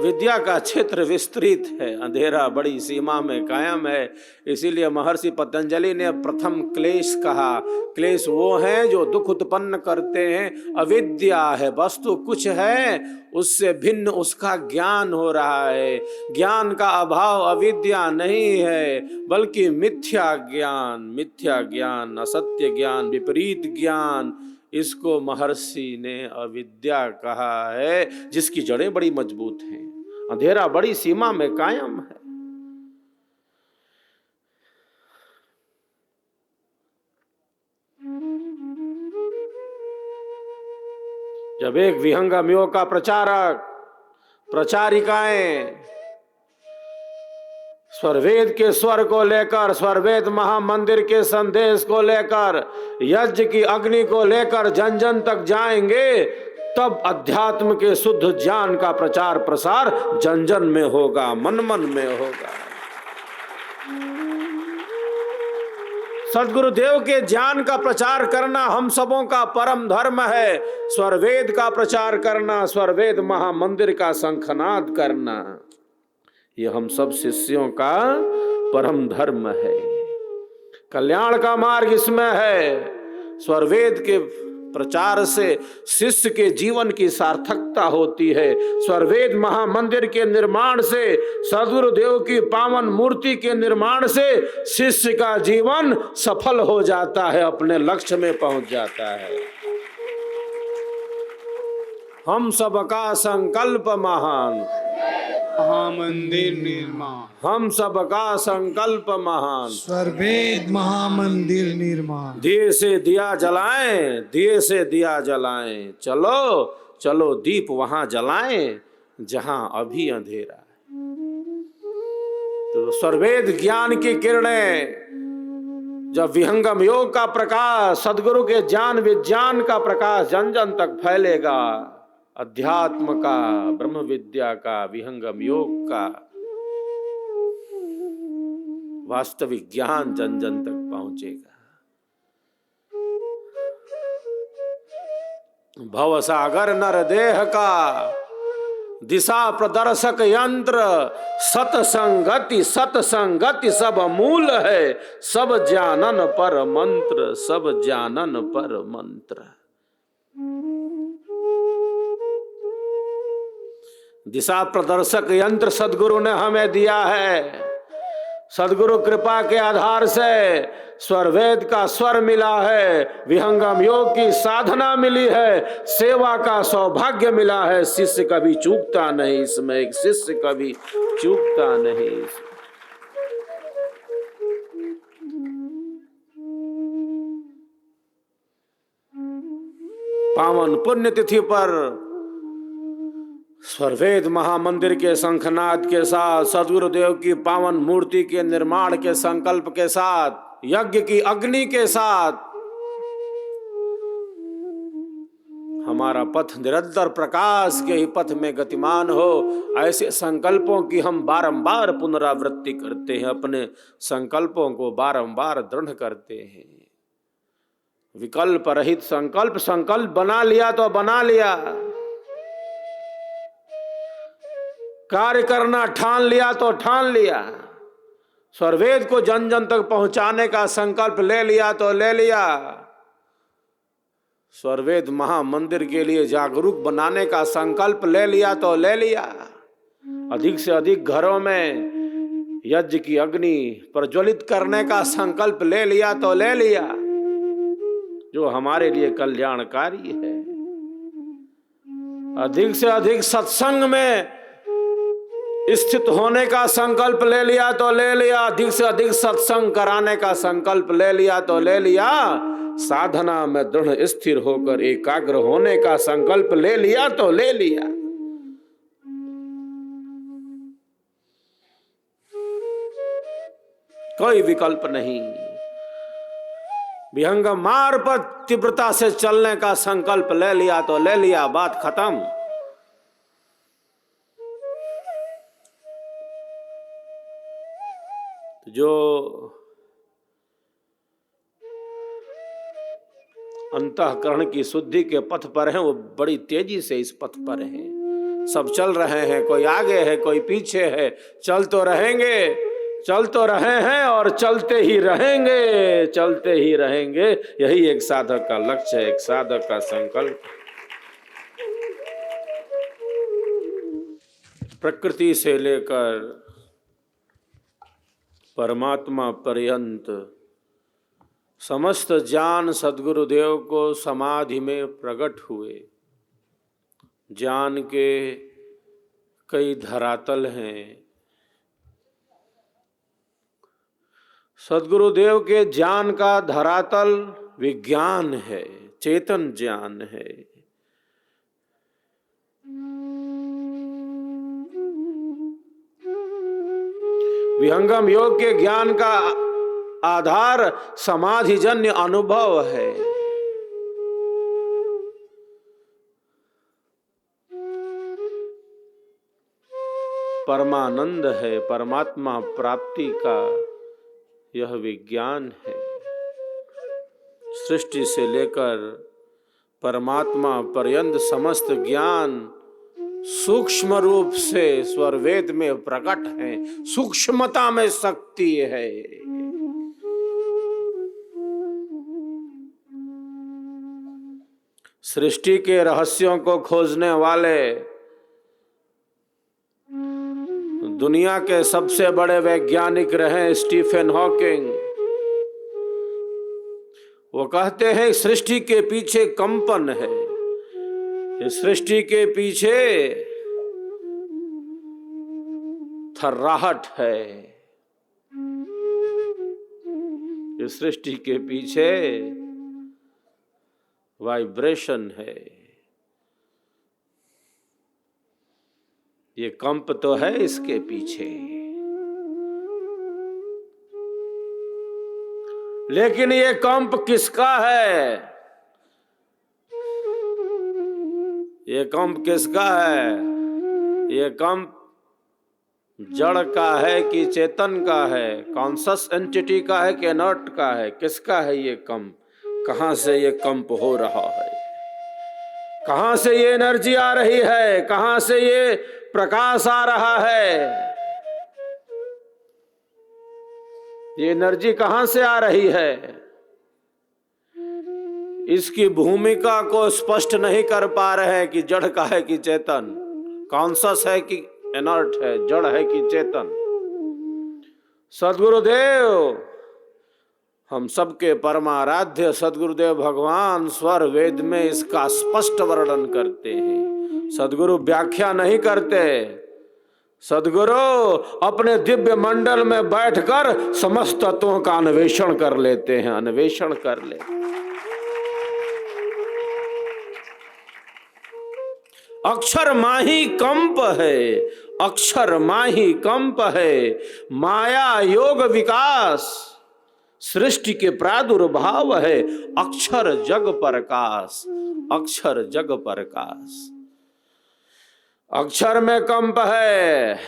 अविद्या का क्षेत्र विस्तृत है, अंधेरा बड़ी सीमा में कायम है। इसीलिए महर्षि पतंजलि ने प्रथम क्लेश कहा। क्लेश वो है जो दुख उत्पन्न करते हैं, अविद्या है। वस्तु कुछ है, उससे भिन्न उसका ज्ञान हो रहा है। ज्ञान का अभाव अविद्या नहीं है, बल्कि मिथ्या ज्ञान, असत्य ज्ञान, विपरीत ज्ञान, इसको महर्षि ने अविद्या कहा है, जिसकी जड़ें बड़ी मजबूत हैं। अंधेरा बड़ी सीमा में कायम है। जब एक विहंगम योग का प्रचारक, प्रचारिकाएं स्वरवेद के स्वर को लेकर, स्वरवेद महामंदिर के संदेश को लेकर, यज्ञ की अग्नि को लेकर जन जन तक जाएंगे, तब अध्यात्म के शुद्ध ज्ञान का प्रचार प्रसार जन जन में होगा, मन मन में होगा। सद्गुरुदेव के ज्ञान का प्रचार करना हम सबों का परम धर्म है। स्वरवेद का प्रचार करना, स्वरवेद महामंदिर का शंखनाद करना, ये हम सब शिष्यों का परम धर्म है। कल्याण का मार्ग इसमें है। स्वरवेद के प्रचार से शिष्य के जीवन की सार्थकता होती है। स्वरवेद महामंदिर के निर्माण से, सद्गुरुदेव की पावन मूर्ति के निर्माण से शिष्य का जीवन सफल हो जाता है, अपने लक्ष्य में पहुंच जाता है। हम सबका संकल्प महान, महामंदिर निर्माण। हम सबका संकल्प महान, स्वरवेद महामंदिर निर्माण। दिए से दिया जलाएं, दिए से दिया जलाएं, चलो चलो दीप वहां जलाएं जहां अभी अंधेरा है। तो स्वरवेद ज्ञान की किरणें, जब विहंगम योग का प्रकाश, सदगुरु के ज्ञान विज्ञान का प्रकाश जन जन तक फैलेगा, अध्यात्म का, ब्रह्म विद्या का, विहंगम योग का वास्तविक ज्ञान जन जन तक पहुंचेगा। भवसागर नर देह का दिशा प्रदर्शक यंत्र, सतसंगति सतसंगति सब मूल है, सब जानन पर मंत्र, सब जानन पर मंत्र। दिशा प्रदर्शक यंत्र सदगुरु ने हमें दिया है। सदगुरु कृपा के आधार से स्वरवेद का स्वर मिला है, विहंगम योग की साधना मिली है, सेवा का सौभाग्य मिला है। शिष्य कभी चूकता नहीं इसमें, एक शिष्य कभी चूकता नहीं इसमें। पावन पुण्यतिथि पर स्वरवेद महामंदिर के शंखनाद के साथ, सद्गुरुदेव की पावन मूर्ति के निर्माण के संकल्प के साथ, यज्ञ की अग्नि के साथ हमारा पथ निरंतर प्रकाश के ही पथ में गतिमान हो, ऐसे संकल्पों की हम बारंबार पुनरावृत्ति करते हैं, अपने संकल्पों को बारंबार दृढ़ करते हैं। विकल्प रहित संकल्प, संकल्प बना लिया तो बना लिया, कार्य करना ठान लिया तो ठान लिया, स्वरवेद को जन जन तक पहुंचाने का संकल्प ले लिया तो ले लिया, स्वरवेद महामंदिर के लिए जागरूक बनाने का संकल्प ले लिया तो ले लिया, अधिक से अधिक घरों में यज्ञ की अग्नि प्रज्वलित करने का संकल्प ले लिया तो ले लिया, जो हमारे लिए कल्याणकारी है। अधिक से अधिक सत्संग में स्थित होने का संकल्प ले लिया तो ले लिया, अधिक से अधिक सत्संग कराने का संकल्प ले लिया तो ले लिया, साधना में दृढ़ स्थिर होकर एकाग्र होने का संकल्प ले लिया तो ले लिया। कोई विकल्प नहीं। विहंगम मार्ग पर तीव्रता से चलने का संकल्प ले लिया तो ले लिया, बात खत्म। जो अंतःकरण की शुद्धि के पथ पर हैं, वो बड़ी तेजी से इस पथ पर हैं। सब चल रहे हैं, कोई आगे है कोई पीछे है, चल तो रहेंगे, चल तो रहे हैं और चलते ही रहेंगे, चलते ही रहेंगे। यही एक साधक का लक्ष्य है, एक साधक का संकल्प। प्रकृति से लेकर परमात्मा पर्यंत समस्त ज्ञान सद्गुरुदेव को समाधि में प्रकट हुए। ज्ञान के कई धरातल हैं। सद्गुरुदेव के ज्ञान का धरातल विज्ञान है, चेतन ज्ञान है। विहंगम योग के ज्ञान का आधार समाधिजन्य अनुभव है। परमानंद है, परमात्मा प्राप्ति का यह विज्ञान है। सृष्टि से लेकर परमात्मा पर्यंत समस्त ज्ञान सूक्ष्म रूप से स्वरवेद में प्रकट है। सूक्ष्मता में शक्ति है। सृष्टि के रहस्यों को खोजने वाले दुनिया के सबसे बड़े वैज्ञानिक रहे स्टीफन हॉकिंग। वो कहते हैं सृष्टि के पीछे कंपन है, इस सृष्टि के पीछे थर्राहट है, इस सृष्टि के पीछे वाइब्रेशन है। ये कंप तो है इसके पीछे, लेकिन ये कंप किसका है? ये कंप किसका है? ये कंप जड़ का है कि चेतन का है? कॉन्शस एंटिटी का है कि इनर्ट का है? किसका है ये कंप? कहां से ये कंप हो रहा है? कहां से ये एनर्जी आ रही है? कहां से ये प्रकाश आ रहा है? ये एनर्जी कहां से आ रही है? इसकी भूमिका को स्पष्ट नहीं कर पा रहे हैं कि जड़ का है कि चेतन, कॉन्शस है कि इनर्ट है, जड़ है कि चेतन। सद्गुरुदेव, हम सबके परमाराध्य सद्गुरुदेव भगवान स्वर वेद में इसका स्पष्ट वर्णन करते हैं। सद्गुरु व्याख्या नहीं करते। सद्गुरु अपने दिव्य मंडल में बैठकर समस्त तत्वों का अन्वेषण कर लेते हैं, अन्वेषण कर लेते हैं। अक्षर माही कंप है, अक्षर माही कंप है, माया योग विकास सृष्टि के प्रादुर्भाव है। अक्षर जग प्रकाश, अक्षर जग प्रकाश। अक्षर में कंप है,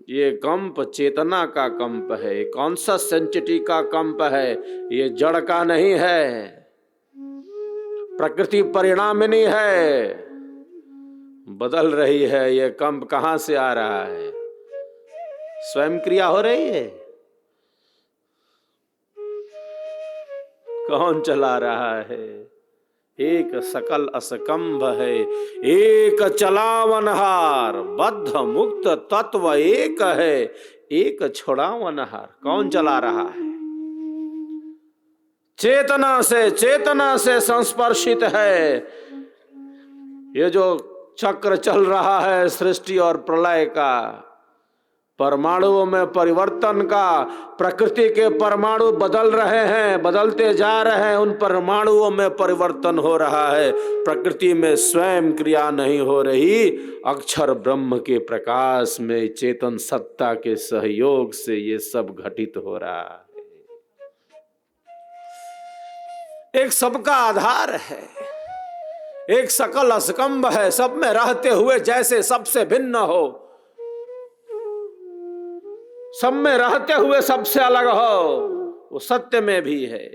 ये कंप चेतना का कंप है, कॉन्शस एंटिटी का कंप है, ये जड़ का नहीं है, प्रकृति परिणामिनी है, बदल रही है। ये कंप कहां से आ रहा है? स्वयं क्रिया हो रही है। कौन चला रहा है? एक सकल असकंभ है, एक चलावनहार, बद्ध मुक्त तत्व एक है, एक छोड़ावनहार। कौन चला रहा है? चेतना से संस्पर्शित है। ये जो चक्र चल रहा है सृष्टि और प्रलय का, परमाणुओं में परिवर्तन का, प्रकृति के परमाणु बदल रहे हैं, बदलते जा रहे हैं, उन परमाणुओं में परिवर्तन हो रहा है। प्रकृति में स्वयं क्रिया नहीं हो रही, अक्षर ब्रह्म के प्रकाश में चेतन सत्ता के सहयोग से ये सब घटित हो रहा है। एक सबका आधार है, एक सकल असकंभ है, सब में रहते हुए जैसे सबसे भिन्न हो, सब में रहते हुए सबसे अलग हो, वो सत्य में भी है।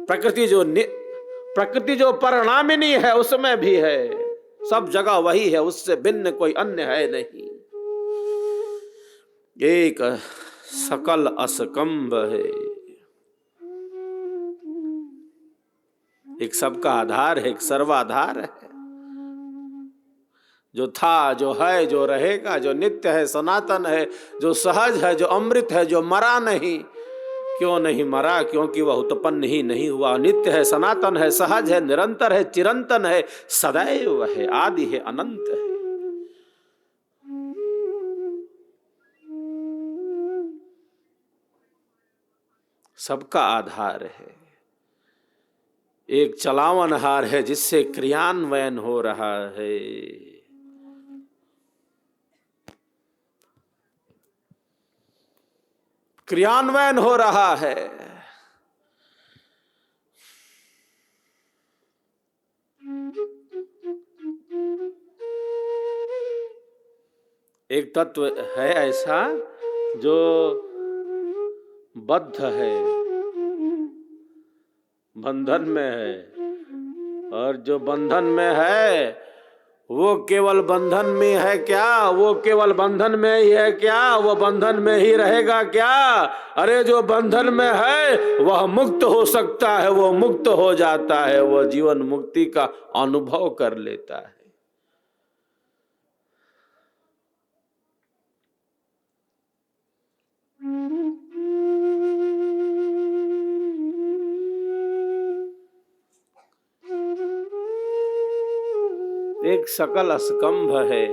प्रकृति जो परिणामिनी है उसमें भी है। सब जगह वही है, उससे भिन्न कोई अन्य है नहीं। एक सकल असकंभ है, एक सबका आधार है, एक सर्वाधार है, जो था, जो है, जो रहेगा, जो नित्य है, सनातन है, जो सहज है, जो अमृत है, जो मरा नहीं। क्यों नहीं मरा? क्योंकि वह उत्पन्न ही नहीं हुआ। नित्य है, सनातन है, सहज है, निरंतर है, चिरंतन है, सदैव है, आदि है, अनंत है। सबका आधार है, एक चलावनहार है जिससे क्रियान्वयन हो रहा है। क्रियान्वयन हो रहा है। एक तत्व है ऐसा जो बद्ध है, बंधन में है, और जो बंधन में है वो केवल बंधन में है क्या? वो केवल बंधन में ही है क्या? वो बंधन में ही रहेगा क्या? अरे जो बंधन में है वह मुक्त हो सकता है, वो मुक्त हो जाता है, वो जीवन मुक्ति का अनुभव कर लेता है। एक सकल असकंभ है,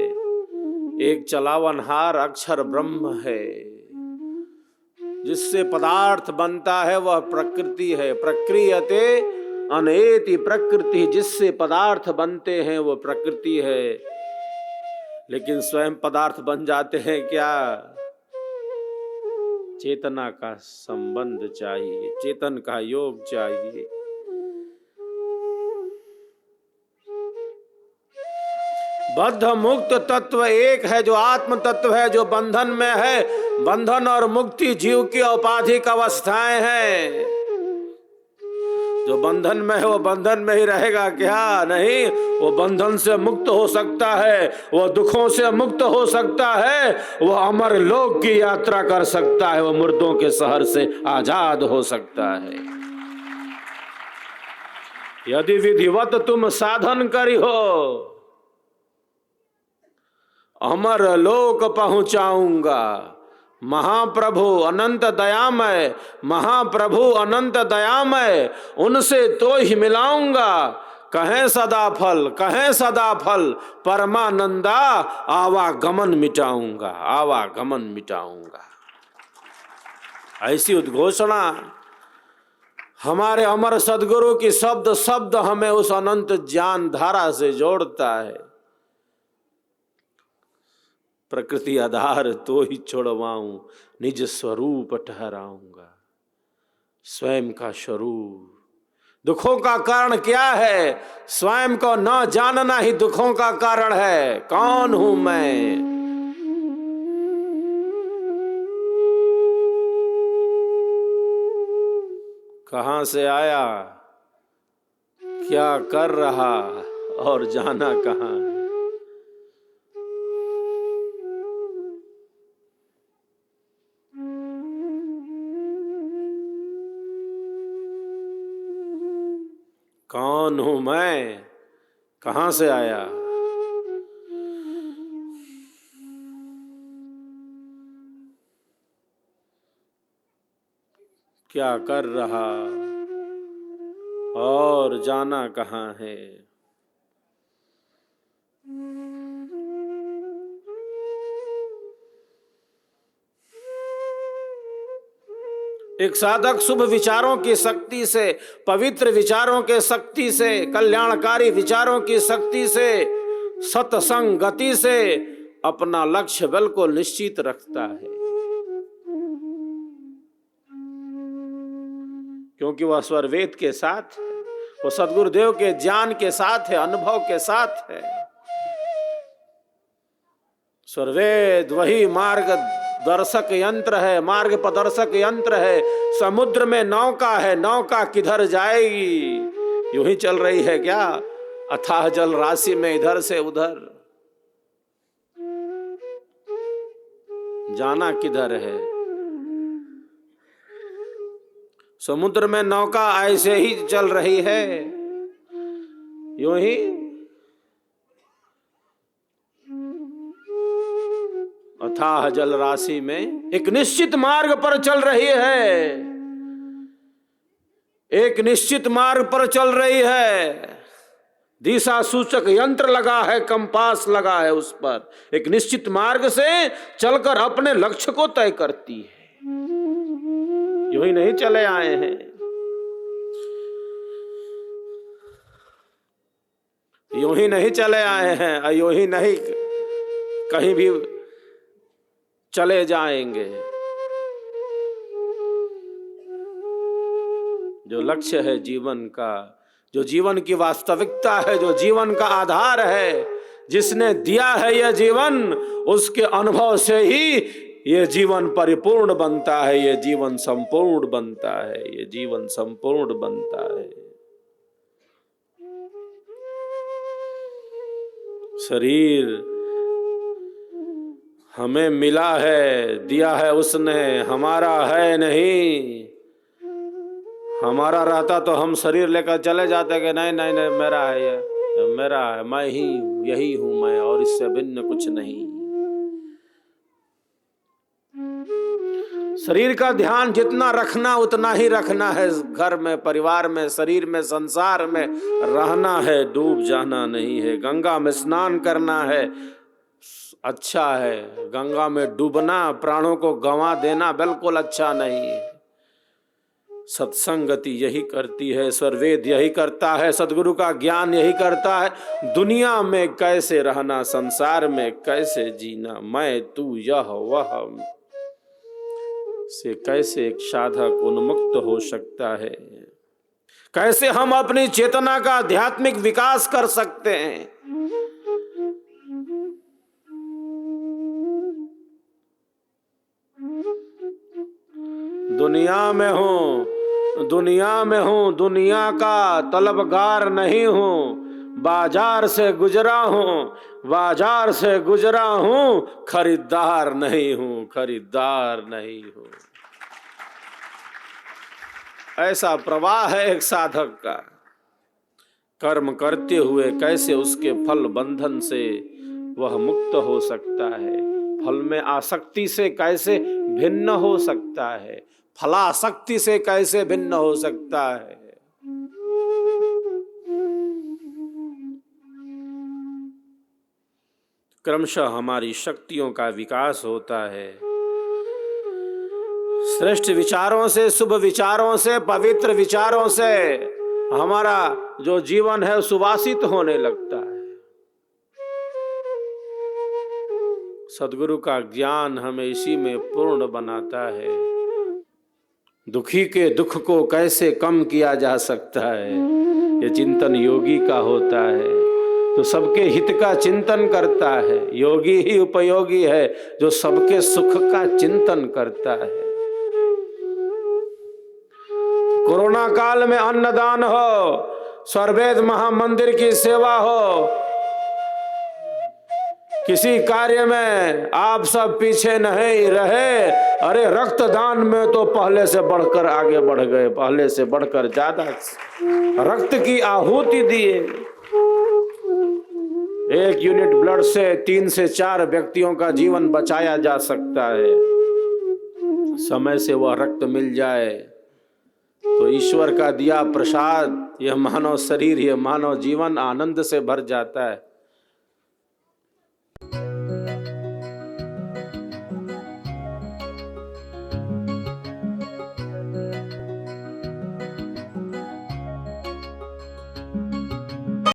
एक चलावनहार अक्षर ब्रह्म है, जिससे पदार्थ बनता है वह प्रकृति है। प्रक्रियते अनेति प्रकृति, जिससे पदार्थ बनते हैं वो प्रकृति है। लेकिन स्वयं पदार्थ बन जाते हैं क्या? चेतना का संबंध चाहिए, चेतन का योग चाहिए। बद्ध मुक्त तत्व एक है, जो आत्म तत्व है, जो बंधन में है। बंधन और मुक्ति जीव की औपाधिक अवस्थाएं हैं। जो बंधन में है वो बंधन में ही रहेगा क्या? नहीं, वो बंधन से मुक्त हो सकता है, वो दुखों से मुक्त हो सकता है, वो अमर लोक की यात्रा कर सकता है, वो मुर्दों के शहर से आजाद हो सकता है। यदि विधिवत तुम साधन करी हो, अमर लोक पहुंचाऊंगा। महाप्रभु अनंत दयामय, महाप्रभु अनंत दयामय, उनसे तो ही मिलाऊंगा। कहें सदा फल, कहें सदा फल, परमानंदा आवागमन मिटाऊंगा, आवागमन मिटाऊंगा। ऐसी उद्घोषणा हमारे अमर सदगुरु की शब्द शब्द हमें उस अनंत ज्ञान धारा से जोड़ता है। प्रकृति आधार तो ही छोड़वाऊं, निज स्वरूप ठहराऊंगा। स्वयं का स्वरूप। दुखों का कारण क्या है? स्वयं को न जानना ही दुखों का कारण है। कौन हूं मैं? कहां से आया, क्या कर रहा और जाना कहां है? कौन हूं मैं? कहां से आया? क्या कर रहा और जाना कहां है? एक साधक शुभ विचारों की शक्ति से, पवित्र विचारों के शक्ति से, कल्याणकारी विचारों की शक्ति से, सत्संग गति से अपना लक्ष्य बिल्कुल निश्चित रखता है। क्योंकि वह स्वरवेद के साथ है, वो सद्गुरुदेव के ज्ञान के साथ है, अनुभव के साथ है। स्वरवेद वही मार्ग दर्शक यंत्र है, मार्ग प्रदर्शक यंत्र है। समुद्र में नौका है, नौका किधर जाएगी? यूं ही चल रही है क्या? अथाह जल राशि में इधर से उधर जाना किधर है। समुद्र में नौका ऐसे ही चल रही है, यूं ही अथाह जल राशि में एक निश्चित मार्ग पर चल रही है, एक निश्चित मार्ग पर चल रही है। दिशा सूचक यंत्र लगा है, कंपास लगा है, उस पर एक निश्चित मार्ग से चलकर अपने लक्ष्य को तय करती है। यूं ही नहीं चले आए हैं, यूं ही नहीं चले आए हैं, यूं ही नहीं कहीं भी चले जाएंगे। जो लक्ष्य है जीवन का, जो जीवन की वास्तविकता है, जो जीवन का आधार है, जिसने दिया है यह जीवन, उसके अनुभव से ही यह जीवन परिपूर्ण बनता है, यह जीवन संपूर्ण बनता है, यह जीवन संपूर्ण बनता है। शरीर हमें मिला है, दिया है उसने, हमारा है नहीं। हमारा रहता तो हम शरीर लेकर चले जाते कि नहीं नहीं नहीं मेरा है, ये मेरा है, मैं ही यही हूं मैं, और इससे भिन्न कुछ नहीं। शरीर का ध्यान जितना रखना उतना ही रखना है। घर में, परिवार में, शरीर में, संसार में रहना है, डूब जाना नहीं है। गंगा में स्नान करना है, अच्छा है। गंगा में डूबना, प्राणों को गंवा देना बिल्कुल अच्छा नहीं है। सत्संगति यही करती है, स्वरवेद यही करता है, सदगुरु का ज्ञान यही करता है। दुनिया में कैसे रहना, संसार में कैसे जीना, मैं तू यह वह से कैसे एक साधक उन्मुक्त हो सकता है। कैसे हम अपनी चेतना का आध्यात्मिक विकास कर सकते हैं। दुनिया में हूं, दुनिया में हूं, दुनिया का तलबगार नहीं हूं। बाजार से गुजरा हूं, बाजार से गुजरा हूं, खरीदार नहीं हूं, खरीदार नहीं हूं। ऐसा प्रवाह है एक साधक का। कर्म करते हुए कैसे उसके फल बंधन से वह मुक्त हो सकता है, फल में आसक्ति से कैसे भिन्न हो सकता है, फलासक्ति से कैसे भिन्न हो सकता है। क्रमशः हमारी शक्तियों का विकास होता है। श्रेष्ठ विचारों से, शुभ विचारों से, पवित्र विचारों से हमारा जो जीवन है सुवासित होने लगता है। सद्गुरु का ज्ञान हमें इसी में पूर्ण बनाता है। दुखी के दुख को कैसे कम किया जा सकता है, ये चिंतन योगी का होता है। तो सबके हित का चिंतन करता है। योगी ही उपयोगी है जो सबके सुख का चिंतन करता है। कोरोना काल में अन्नदान हो, स्वरवेद महामंदिर की सेवा हो, किसी कार्य में आप सब पीछे नहीं रहे। अरे रक्तदान में तो पहले से बढ़कर आगे बढ़ गए, पहले से बढ़कर ज्यादा रक्त की आहुति दिए। 1 यूनिट ब्लड से 3 से 4 व्यक्तियों का जीवन बचाया जा सकता है। समय से वह रक्त मिल जाए तो ईश्वर का दिया प्रसाद, यह मानव शरीर, यह मानव जीवन आनंद से भर जाता है।